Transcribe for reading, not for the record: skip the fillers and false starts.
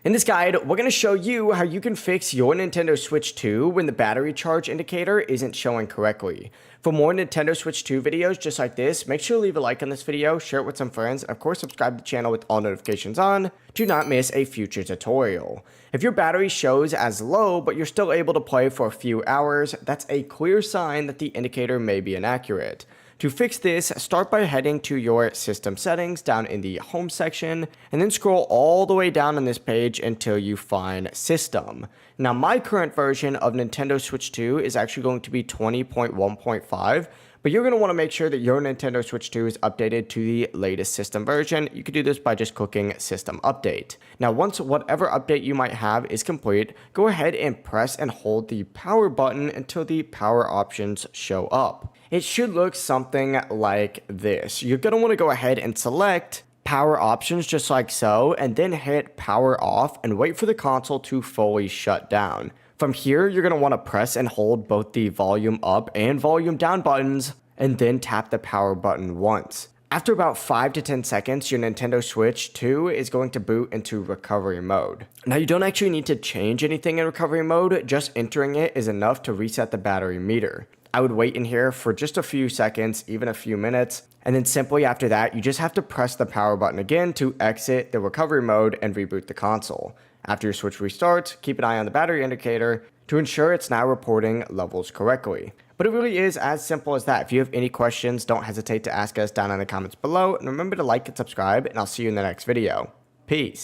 In this guide, we're going to show you how you can fix your Nintendo Switch 2 when the battery charge indicator isn't showing correctly. For more Nintendo Switch 2 videos just like this, make sure to leave a like on this video, share it with some friends, and of course subscribe to the channel with all notifications on to not miss a future tutorial. If your battery shows as low but you're still able to play for a few hours, that's a clear sign that the indicator may be inaccurate. To fix this, start by heading to your system settings down in the home section and then scroll all the way down on this page until you find system. Now my current version of Nintendo Switch 2 is actually going to be 20.1.5, but you're going to want to make sure that your Nintendo Switch 2 is updated to the latest system version. You can do this by just clicking system update. Now once whatever update you might have is complete, go ahead and press and hold the power button until the power options show up. It should look something like this. You're going to want to go ahead and select power options just like so, and then hit power off and wait for the console to fully shut down. From here, you're going to want to press and hold both the volume up and volume down buttons, and then tap the power button once. After about 5 to 10 seconds, your Nintendo Switch 2 is going to boot into recovery mode. Now you don't actually need to change anything in recovery mode, just entering it is enough to reset the battery meter. I would wait in here for just a few seconds, even a few minutes, and then simply after that, you just have to press the power button again to exit the recovery mode and reboot the console. After your Switch restarts, keep an eye on the battery indicator to ensure it's now reporting levels correctly. But it really is as simple as that. If you have any questions, don't hesitate to ask us down in the comments below, and remember to like and subscribe, and I'll see you in the next video. Peace.